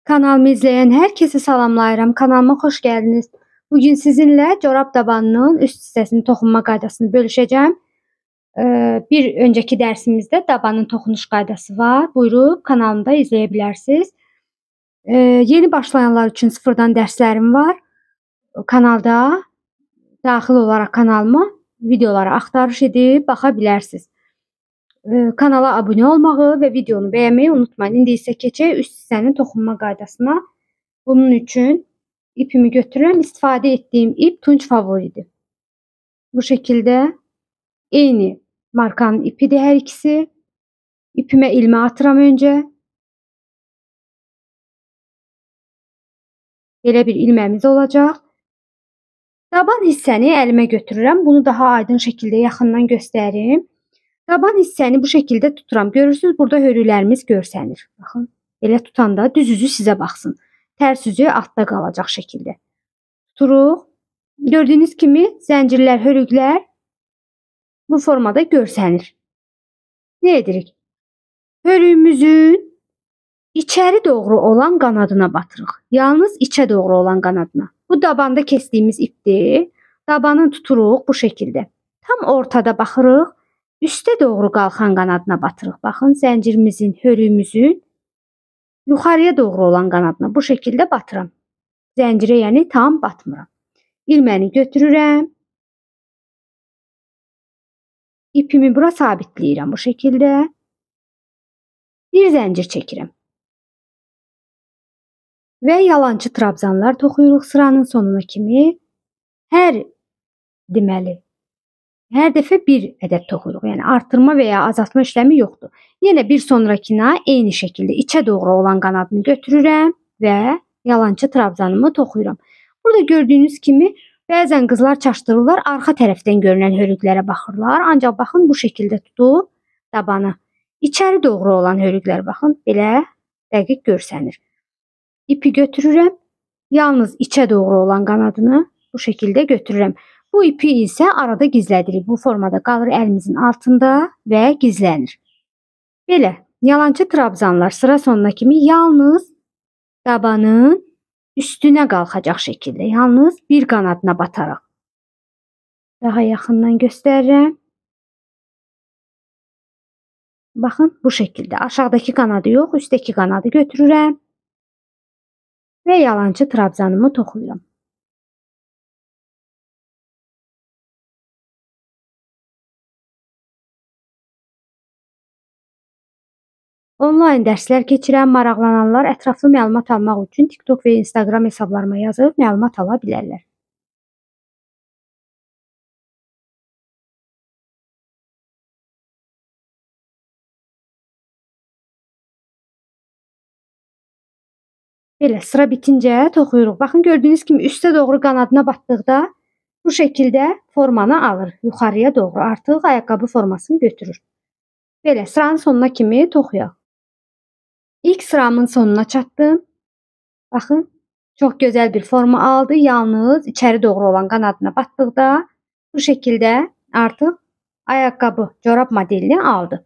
Kanalımı izleyen herkese salamlayıram. Kanalıma hoş geldiniz. Bugün sizinle corab dabanının üst hissəsini toxunma qaydasını bölüşeceğim. Bir önceki dersimizde dabanın toxunuş qaydası var. Buyurub kanalımda izleyebilirsiniz. Yeni başlayanlar için sıfırdan derslerim var. Kanalda daxil olaraq kanalıma videoları axtarış edib baxa bilərsiniz. Kanala abone olmağı ve videonu beğenmeyi unutmayın. İndi isə keçək üst hissənin toxunma qaydasına. Bunun üçün ipimi götürürəm. İstifadə etdiyim ip tunç favoridir. Bu şekilde eyni markanın ipidir hər ikisi. İpime ilme atıram öncə. Belə bir ilməmiz olacaq. Daban hissəni əlimə götürürəm. Bunu daha aydın şekilde yaxından göstərim. Daban hissəni bu şekilde tuturam. Görürsünüz burada hörüklərimiz görsənir. Baxın, elə tutanda düz üzü sizə baxsın. Tərs üzü altda qalacaq şekilde. Tuturuq. Gördüğünüz kimi zəncirlər, hörüklər bu formada görsənir. Ne edirik? Hörüyümüzün içeri doğru olan qanadına batırıq. Yalnız içe doğru olan qanadına. Bu dabanda kestiğimiz ipdir. Dabanı tuturuq bu şekilde. Tam ortada baxırıq. Üste doğru qalxan qanadına batırıq. Baxın, zəncirimizin, hörüyümüzün yuxarıya doğru olan qanadına bu şekilde batıram. Zəncirə yəni tam batmıram. İlməni götürürəm. İpimi bura sabitləyirəm bu şekilde. Bir zəncir çəkirəm. Ve yalancı trabzanlar toxuyuruq sıranın sonuna kimi. Hər dəfə bir ədəd toxuyuruq. Yəni artırma veya azaltma işlemi yoxdur. Yine bir sonrakına eyni şekilde içe doğru olan qanadını götürürəm ve yalancı trabzanımı toxuyuram. Burada gördüğünüz kimi bəzən qızlar çaşdırırlar, arxa tərəfdən görünən hörüklərə baxırlar. Ancaq baxın bu şekilde tutub dabanı. İçeri doğru olan hörüklər baxın belə dəqiq görsənir. İpi götürürəm. Yalnız içe doğru olan qanadını bu şekilde götürürəm. Bu ipi ise arada gizlədirik. Bu formada qalır əlimizin altında ve gizlənir. Belə yalancı trabzanlar sıra sonuna kimi yalnız dabanın üstüne qalxacaq şekilde. Yalnız bir qanadına bataraq. Daha yaxından göstərirəm. Baxın bu şekilde. Aşağıdaki kanadı yox, üstteki kanadı götürürəm. Ve yalancı trabzanımı toxuyuram. Online dərslər keçirən maraqlananlar ətraflı məlumat almaq üçün TikTok ve Instagram hesablarıma yazıb məlumat ala bilərlər. Belə sıra bitince toxuyuruq. Baxın gördüğünüz kimi üste doğru qanadına batdıqda bu şekilde formanı alır. Yuxarıya doğru artıq ayakkabı formasını götürür. Belə sıranın sonuna kimi toxuyaq. İlk sıramın sonuna çatdım. Baxın çok güzel bir forma aldı. Yalnız içeri doğru olan qanadına batdıqda bu şekilde artıq ayakkabı, corab modelini aldı.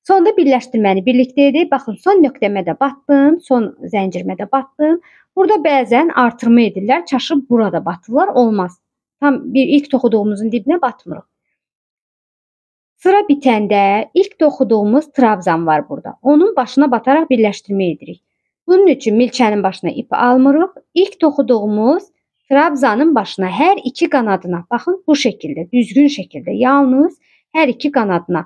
Sonda birləşdirməni birlikdə edib, baxın son nöqtəmə də batdım, son zəncirmə də batdım. Burada bəzən artırma edirlər, çaşıb burada batırlar, olmaz. Tam bir ilk toxuduğumuzun dibinə batmırıq. Sıra bitəndə ilk toxuduğumuz trabzan var burada. Onun başına bataraq birləşdirmə edirik. Bunun üçün milçənin başına ipi almırıq. İlk toxuduğumuz trabzanın başına hər iki qanadına, baxın bu şekilde, düzgün şekilde, yalnız hər iki qanadına.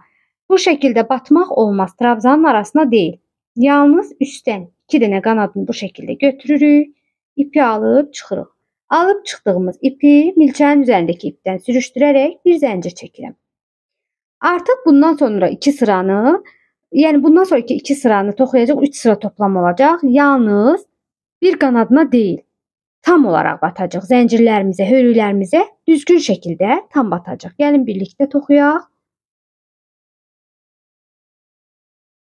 Bu şekilde batmaq olmaz. Trabzanın arasına değil. Yalnız üstten iki dənə qanadını bu şekilde götürürük. İpi alıp çıxırıq. Alıp çıxdığımız ipi milçənin üzərindeki ipdən sürüştürərək bir zəncir çəkirəm. Artıq bundan sonra iki sıranı, yani bundan sonraki iki sıranı toxuyacaq, 3 sıra toplam olacaq. Yalnız bir qanadına değil. Tam olarak batacaq. Zəncirlərimizə, hörüklərimizə düzgün şekilde tam batacaq. Gəlin birlikte toxuyaq.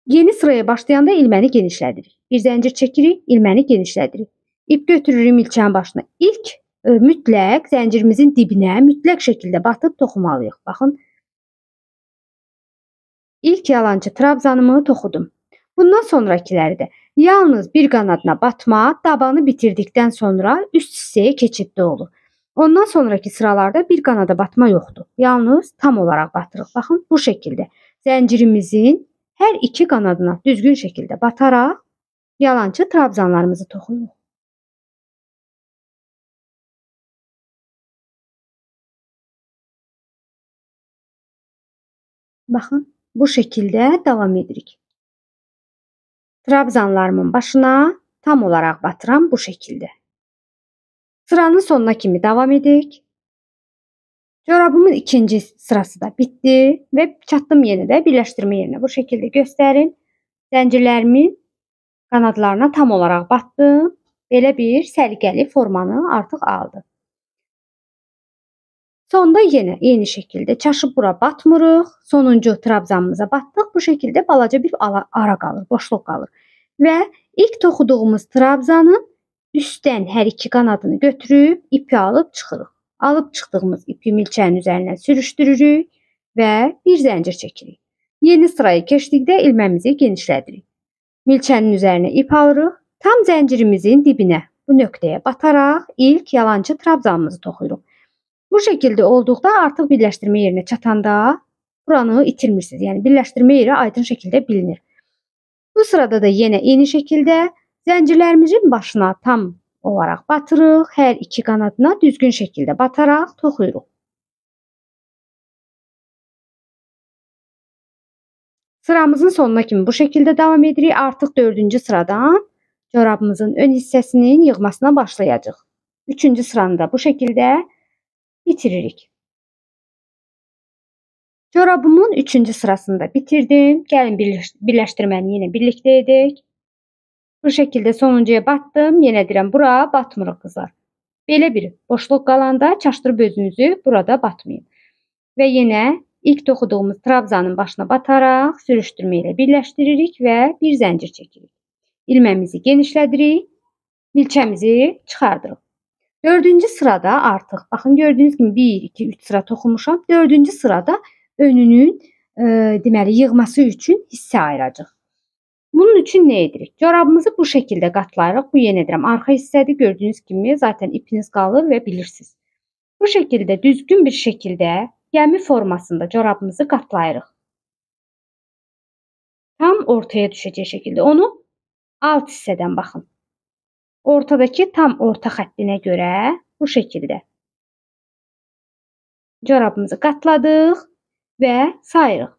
Yeni sıraya başlayanda ilməni genişlədirik. Bir zəncir çəkirik, ilməni genişlədirik. İp götürürük ilçənin başına. İlk mütləq zəncirimizin dibinə mütləq şəkildə batıb toxumalıyıq. Baxın. İlk yalancı trabzanımı toxudum. Bundan sonrakiləri də yalnız bir qanadına batma, dabanı bitirdikdən sonra üst hissəyə keçiddə olur. Ondan sonraki sıralarda bir qanada batma yoxdur. Yalnız tam olaraq batırıq. Baxın, bu şəkildə zəncirimizin hər iki qanadına düzgün şəkildə bataraq yalançı trabzanlarımızı toxuyuruq. Baxın, bu şəkildə davam edirik. Trabzanlarımın başına tam olaraq batıram bu şəkildə. Sıranın sonuna kimi davam edək. Corabımın ikinci sırası da bitdi və çatdım yenə də birləşdirmə yerinə. Bu şəkildə göstərin. Zəncirlərimin qanadlarına tam olaraq batdım. Belə bir səliqəli formanı artıq aldı. Sonda yenə eyni şəkildə çaşıb bura batmırıq. Sonuncu trabzanımıza batdıq. Bu şəkildə balaca bir ara qalır, boşluq qalır. Və ilk toxuduğumuz trabzanın üstdən hər iki qanadını götürüb ipi alıb çıxırıq. Alıb çıxdığımız ipi milçənin üzərindən sürüşdürürük və bir zəncir çəkirik. Yeni sıraya keçdikdə ilməmizi genişlədirik. Milçənin üzərinə ip alırıq. Tam zəncirimizin dibinə, bu nöqtəyə bataraq ilk yalançı trabzanımızı toxuyuruq. Bu şəkildə olduqda artıq birləşdirmə yerinə çatanda buranı itirmirsiniz. Yəni birləşdirmə yeri aydın şəkildə bilinir. Bu sırada da yenə eyni şəkildə zəncirlərimizin başına tam olaraq batırıq. Hər iki qanadına düzgün şəkildə bataraq toxuyuruq. Sıramızın sonuna kimi bu şəkildə davam edirik. Artıq 4-cü sıradan corabımızın ön hissəsinin yığmasına başlayacağıq. 3-cü sıranı da bu şəkildə bitiririk. Corabımın 3-cü sırasını da bitirdim. Gəlin birləşdirməni yenə birlikdə edək. Bu şəkildə sonuncuya batdım. Yenə deyirəm, bura batmırıq qızlar. Belə bir boşluq qalanda çaşdırıb özünüzü burada batmayın. Və yenə ilk toxuduğumuz trabzanın başına bataraq sürüşdürmə ilə birləşdiririk və bir zəncir çəkirik. İlməmizi genişlədirik. Milçəmizi çıxardırıq. 4-cü sırada artıq, baxın gördüyünüz kimi 1, 2, 3 sıra toxumuşam. 4-cü sırada önünün deməli yığması üçün hissə ayıracaq. Bunun üçün nə edirik? Corabımızı bu şəkildə qatlayırıq. Bu yenə deyirəm, arxa hissədir. Gördüyünüz kimi zaten ipiniz qalır və bilirsiniz. Bu şəkildə düzgün bir şəkildə gəmi formasında corabımızı qatlayırıq. Tam ortaya düşəcək şəkildə. Onu alt hissədən baxın. Ortadakı tam orta xəttinə görə bu şəkildə corabımızı qatladıq və sayırıq.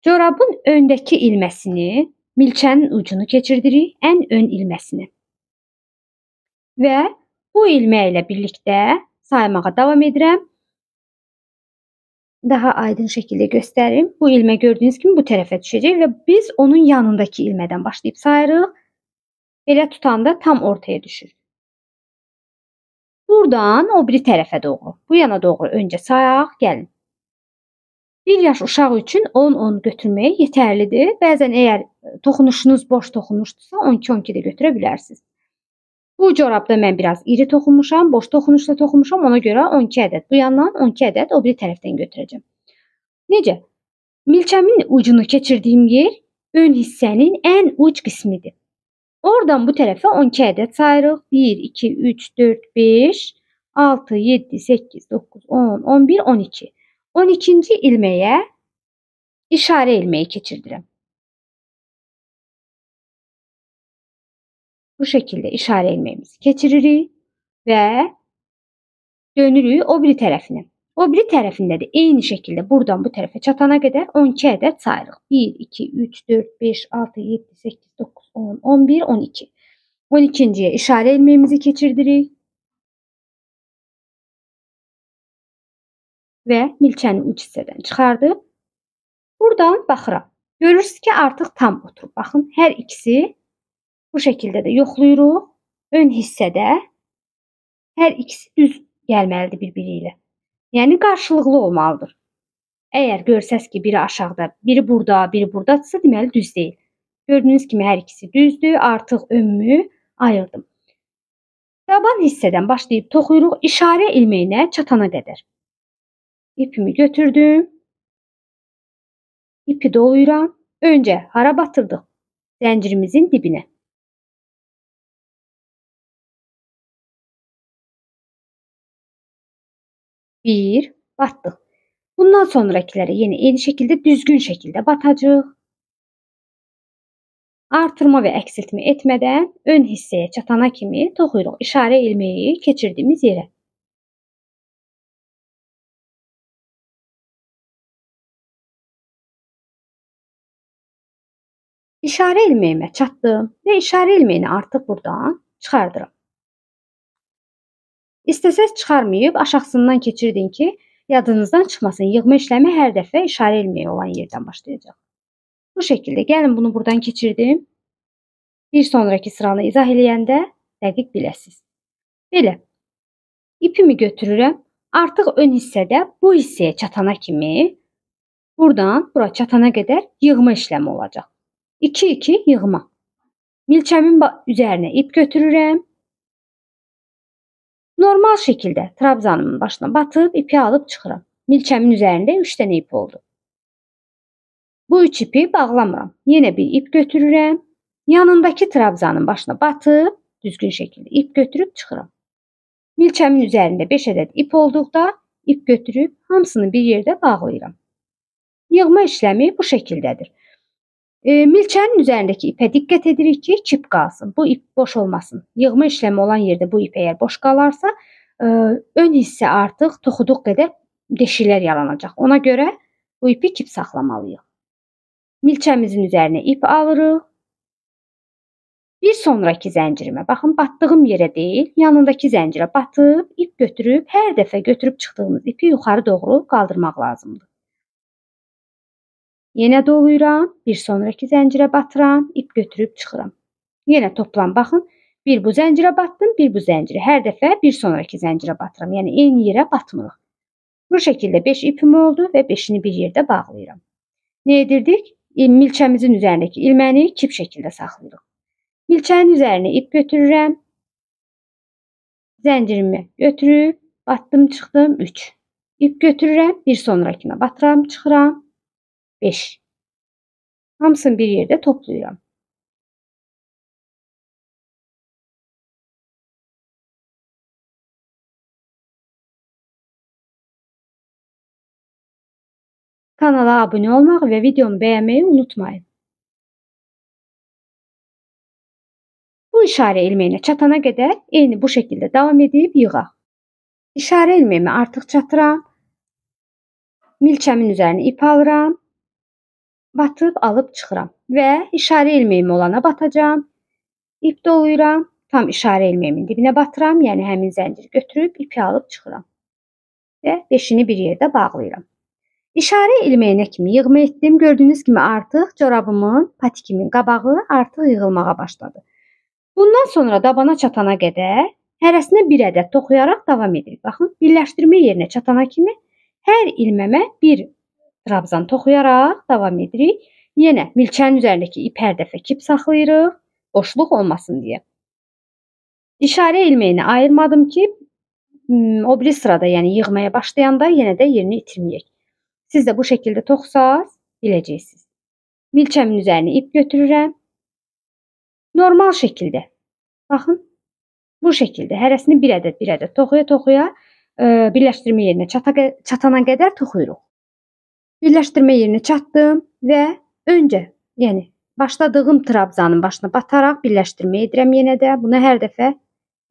Corabın öndəki ilməsini, milçənin ucunu keçirdirik, ən ön ilməsini. Və bu ilmə ilə birlikdə saymağa davam edirəm. Daha aydın şəkildə göstərim. Bu ilmə gördüyünüz kimi bu tərəfə düşəcək və biz onun yanındakı ilmədən başlayıb sayırıq. Belə tutanda tam ortaya düşür. Buradan o biri tərəfə doğru, bu yana doğru öncə sayaq, gəlin. 1 yaş uşaq üçün 10-10 götürmək yetərlidir. Bəzən əgər toxunuşunuz boş toxunuşdursa 12-12 də götürə bilərsiniz. Bu corabda mən biraz iri toxunmuşam, boş toxunuşla toxunmuşam. Ona görə 12 ədəd bu yandan, 12 ədəd o biri tərəfdən götürəcəm. Necə? Milçəmin ucunu keçirdiyim yer ön hissənin ən uc qismidir. Oradan bu tərəfə 12 ədəd sayırıq. 1, 2, 3, 4, 5, 6, 7, 8, 9, 10, 11, 12. 12-ci ilməyə işarə ilməyi keçirdirəm. Bu şəkildə işarə ilməyimizi keçiririk və dönürük o biri tərəfinə. O biri tərəfində də eyni şəkildə buradan bu tərəfə çatana qədər 12 ədəd sayırıq. 1, 2, 3, 4, 5, 6, 7, 8, 9, 10, 11, 12. 12-ciyə işarə ilməyimizi keçirdirik. Və milçəni uc hissədən çıxardıb buradan baxıram. Görürsünüz ki, artıq tam oturub. Baxın, hər ikisi bu şəkildə də yoxlayırıq. Ön hissədə hər ikisi düz gəlməlidir bir-biri ilə. Yəni qarşılıqlı olmalıdır. Əgər görsəz ki, biri aşağıda, biri burada, biri buradadırsa, deməli düz deyil. Gördüyünüz kimi hər ikisi düzdür. Artıq önümü ayırdım. Daban hissədən başlayıb toxuyuruq işarə ilməyinə çatana qədər. İpimi götürdüm. İpi dolayıram. Öncə hara batırdıq? Zəncirimizin dibinə. Bir, batdıq. Bundan sonrakilərə yenə eyni şəkildə düzgün şəkildə batacağıq. Artırma və əksiltmə etmədən ön hissəyə çatana kimi toxuyuruq işarə ilməyi keçirdiyimiz yerə. İşarə ilməyimə çatdım və işarə ilməyini artıq buradan çıxardıram. İstəsəz çıxarmayıb aşağısından keçirdin ki, yadınızdan çıxmasın. Yığma işləmi hər dəfə işarə ilməyi olan yerdən başlayacaq. Bu şəkildə gəlin bunu buradan keçirdim. Bir sonraki sıranı izah eləyəndə dəqiq biləsiniz. Belə. İpimi götürürəm. Artıq ön hissədə bu hissəyə çatana kimi buradan bura çatana qədər yığma işləmi olacaq. 2-2 yığma. Milçəmin üzərinə ip götürürəm. Normal şəkildə trabzanımın başına batıb ipi alıb çıxıram. Milçəmin üzərində 3 dənə ip oldu. Bu 3 ipi bağlamıram. Yenə bir ip götürürəm. Yanındakı trabzanın başına batıb düzgün şəkildə ip götürüb çıxıram. Milçəmin üzərində 5 ədəd ip olduqda ip götürüb hamısını bir yerdə bağlayıram. Yığma işləmi bu şəkildədir. Milçənin üzərindəki ipə diqqət edirik ki, kip qalsın. Bu ip boş olmasın. Yığma işləmi olan yerdə bu ip əgər boş qalarsa, ön hissə artıq toxuduq qədər deşiklər yaranacaq. Ona görə bu ipi kip saxlamalıyıq. Milçəmizin üzərinə ip alırıq. Bir sonraki zəncirimə, baxın, batdığım yerə deyil, yanındakı zəncirə batıb, ip götürüb, hər dəfə götürüb çıxdığımız ipi yuxarı doğru qaldırmaq lazımdır. Yenə doluyuram, bir sonraki zəncirə batıram, ip götürüb çıxıram. Yenə toplam baxın, bir bu zəncirə batdım, bir bu zəncirə. Hər dəfə bir sonraki zəncirə batıram, yəni eyni yerə batmırıq. Bu şəkildə 5 ipim oldu və 5-ini bir yerdə bağlayıram. Nə edirdik? Milçəmizin üzərindəki ilməni kip şəkildə saxlayırıq. Milçənin üzərinə ip götürürəm. Zəncirimi götürüb, batdım, çıxdım, 3. İp götürürəm, bir sonrakına batıram, çıxıram. 5. Hamısını bir yerdə toplayıram. Kanala abunə olmağı və videomu bəyənməyi unutmayın. Bu işarə ilməyinə çatana qədər eyni bu şəkildə davam edib yığaq. İşarə ilməyimi artıq çatıram. Milçəmin üzərinə ip alıram. Batıb alıb çıxıram və işarə ilməyim olana batacam. İp doluyuram, tam işarə ilməyimin dibinə batıram, yəni həmin zənciri götürüb ipi alıb çıxıram və 5-ini bir yerdə bağlayıram. İşarə ilməyinə kimi yığma etdim. Gördüyünüz kimi artıq corabımın, patikimin qabağı artıq yığılmağa başladı. Bundan sonra dabana çatana qədər hərəsinə bir ədəd toxuyaraq davam edirik. Baxın, birləşdirmə yerinə çatana kimi hər ilməmə bir trabzan toxuyaraq davam edirik. Yenə milçənin üzərindəki ip hər dəfə kip saxlayırıq, boşluq olmasın deyə. İşarə ilməyini ayırmadım ki, o biri sırada, yəni yığmaya başlayanda yenə də yerini itirməyək. Siz də bu şəkildə toxusaz, biləcəksiniz. Milçəmin üzərinə ip götürürəm. Normal şəkildə, baxın, bu şəkildə hərəsini bir ədəd toxuya-toxuya birləşdirmə yerinə çatana qədər toxuyuruq. Birləşdirmə yerinə çatdım və öncə, yəni başladığım trabzanın başına bataraq birləşdirmə edirəm yenə də. Bunu hər dəfə,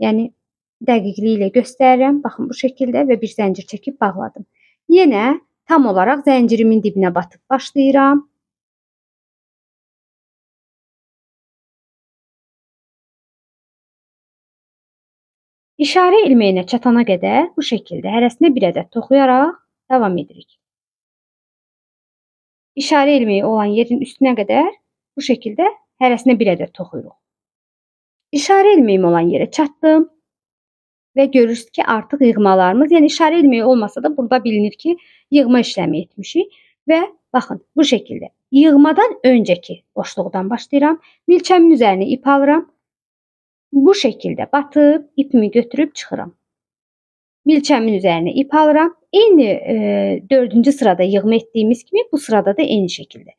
yəni dəqiqliyi ilə göstərirəm. Baxın, bu şəkildə və bir zəncir çəkib bağladım. Yenə tam olaraq zəncirimin dibinə batıb başlayıram. İşarə ilməyinə çatana qədər bu şəkildə hərəsinə bir ədəd toxuyaraq davam edirik. İşarə ilməyi olan yerin üstünə qədər bu şəkildə hərəsinə bir ədəd toxuyuruq. İşarə ilməyim olan yerə çatdım və görürsünüz ki, artıq yığmalarımız, yəni işarə ilməyi olmasa da burada bilinir ki, yığma işləmi etmişik və baxın, bu şəkildə yığmadan öncəki boşluqdan başlayıram. Milçəmin üzərinə ip alıram. Bu şəkildə batıb ipimi götürüb çıxıram. Milçəmin üzərinə ip alıram. Eyni 4-cü sırada yığma etdiyimiz kimi bu sırada da eyni şəkildə.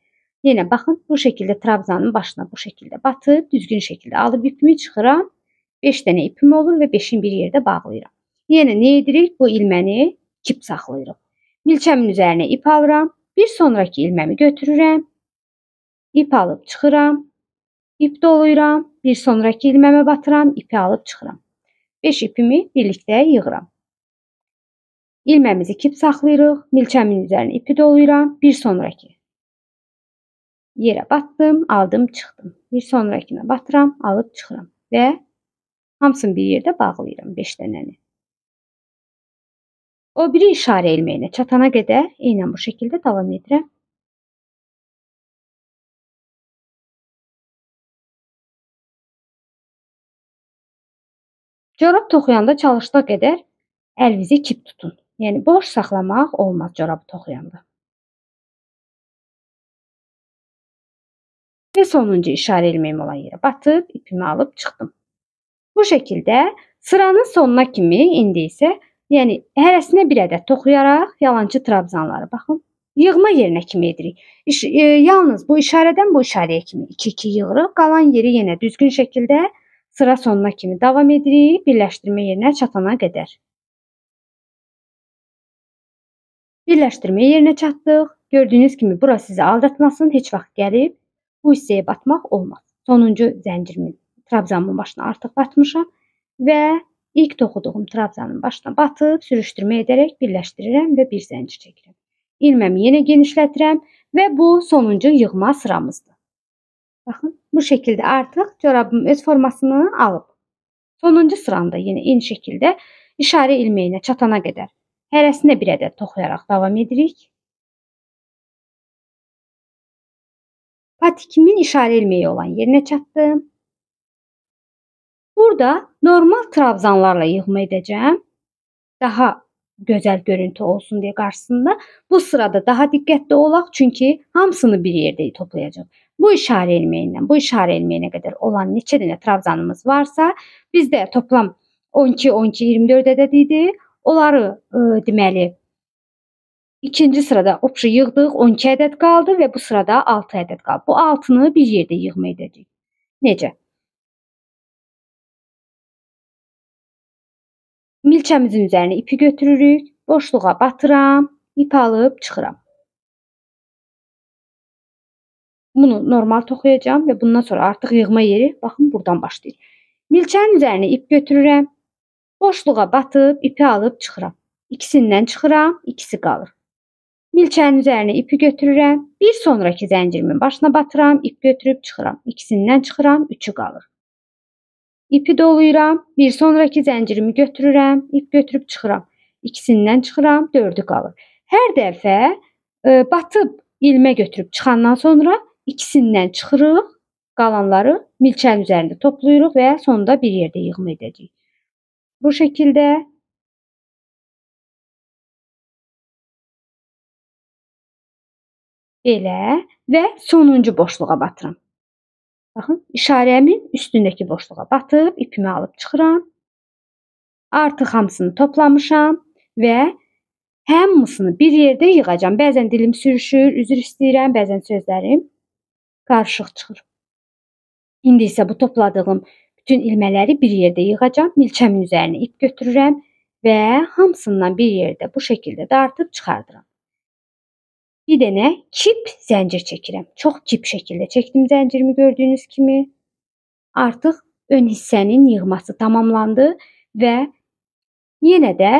Yenə baxın, bu şəkildə trabzanın başına bu şəkildə batıb, düzgün şəkildə alıb ipimi çıxıram. 5 dənə ipim olur və 5-ini bir yerdə bağlayıram. Yenə nə edirik? Bu ilməni kip saxlayırıq. Milçəmin üzərinə ip alıram. Bir sonraki ilməmi götürürəm. İp alıb çıxıram. İp doluyuram. Bir sonraki ilməmə batıram. İpi alıb çıxıram. 5 ipimi birlikdə yığıram. İlməmizi kip saxlayırıq. Milçəmin üzərinə ipi doluyuram. Bir sonraki yerə batdım, aldım, çıxdım. Bir sonrakına batıram, alıb çıxıram və hamısını bir yerdə bağlayıram 5 dənəni. O biri işarə ilməyinə çatana qədər eynən bu şəkildə davam edirəm. Corab toxuyanda çalışdığı qədər əlinizi kip tutun. Yəni boş saxlamaq olmaz corabı toxuyanda. Və sonuncu işarə ilməyim olan yerə batıb ipimi alıb çıxdım. Bu şəkildə sıranın sonuna kimi indi isə yəni hərəsinə bir ədəd toxuyaraq yalançı trabzanları baxın. Yığma yerinə kimi edirik. Yalnız bu işarədən bu işarəyə kimi 2-2 yığırıq. Qalan yeri yenə düzgün şəkildə sıra sonuna kimi davam edirik. Birləşdirmə yerinə çatana qədər. Birləşdirmə yerinə çatdıq. Gördüyünüz kimi bura sizi aldatmasın. Heç vaxt gəlib bu hissəyə batmaq olmaz. Sonuncu zəncirimin trabzanımın başına artıq batmışam və ilk toxuduğum trabzanın başına batıb sürüşdürmə edərək birləşdirirəm və bir zəncir çəkirəm. İlməmi yenə genişlətirəm və bu sonuncu yığma sıramızdır. Baxın, bu şəkildə artıq corabım öz formasını alıb. Sonuncu sıranda yenə eyni şəkildə işarə ilməyinə çatana qədər hərəsinə bir ədəd toxuyaraq davam edirik. Patikimin işarə ilməyi olan yerinə çatdım. Burada normal trabzanlarla yığma edəcəm. Daha gözəl görüntü olsun deyə qarşısında. Bu sırada daha diqqətli olaq, çünki hamısını bir yerdə toplayacaq. Bu işarə ilməyindən bu işarə ilməyinə qədər olan neçə dənə trabzanımız varsa, bizdə toplam 12, 12, 24 ədəd idi. Onları deməli ikinci sırada opşu yığdıq, 12 ədəd qaldı və bu sırada 6 ədəd qaldı. Bu 6-nı bir yerdə yığma edəcəyik. Necə? Milçəmizin üzərinə ipi götürürük, boşluğa batıram, ip alıb çıxıram. Bunu normal toxuyacağım və bundan sonra artıq yığma yeri baxın buradan başlayır. Milçənin üzərinə ip götürürəm, boşluğa batıb ipi alıb çıxıram. İkisindən çıxıram, ikisi qalır. Milçənin üzərinə ipi götürürəm, bir sonraki zəncirimin başına batıram, ip götürüb çıxıram. İkisindən çıxıram, üçü qalır. İpi doluyuram, bir sonraki zəncirimi götürürəm, ip götürüb çıxıram. İkisindən çıxıram, 4-ü qalır. Hər dəfə batıb ilmə götürüb çıxandan sonra ikisindən çıxırıq, qalanları milçənin üzərində toplayırıq və sonunda bir yerdə yığma edəcəyik. Bu şəkildə belə və sonuncu boşluğa batıram. Baxın, işarəmin üstündəki boşluğa batıb ipimi alıb çıxıram. Artıq hamısını toplamışam və hamısını bir yerdə yığacam. Bəzən dilim sürüşür, üzr istəyirəm, bəzən sözlərim qarışıq çıxır. İndi isə bu topladığım bütün ilmələri bir yerdə yığacam. Milçəmin üzərinə ip götürürəm və hamısından bir yerdə bu şəkildə dartıb çıxardıram. Bir dənə kip zəncir çəkirəm. Çox kip şəkildə çəkdim zəncirimi gördüyünüz kimi. Artıq ön hissənin yığması tamamlandı və yenə də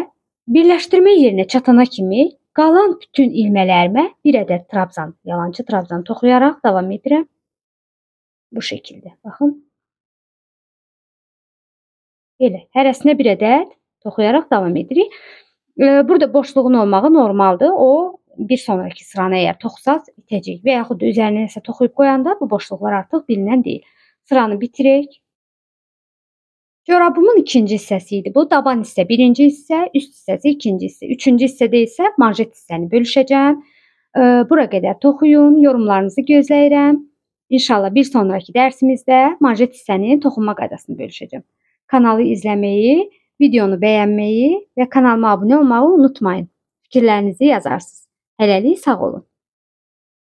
birləşdirmə yerinə çatana kimi qalan bütün ilmələrimə bir ədəd trabzan, yalançı trabzan toxuyaraq davam edirəm. Bu şəkildə. Baxın. Elə, hərəsinə bir ədəd toxuyaraq davam edirik. Burada boşluğun olmağı normaldır. O bir sonraki sıranı əgər toxusaz itəcək və yaxud da üzərinə nəsə toxuyub qoyanda bu boşluqlar artıq bilinən deyil. Sıranı bitirək. Corabımın ikinci hissəsi idi. Bu daban hissə birinci hissə, üst hissəsi ikinci hissə. Üçüncü hissədə isə manjet hissəni bölüşəcəm. Bura qədər toxuyun, yorumlarınızı gözləyirəm. İnşallah bir sonraki dərsimizdə manjet hissənin toxunma qaydasını bölüşəcəm. Kanalı izləməyi, videonu bəyənməyi və kanalıma abunə olmağı unutmayın. Fikirlərinizi yazarsınız. Hələlik sağ olun.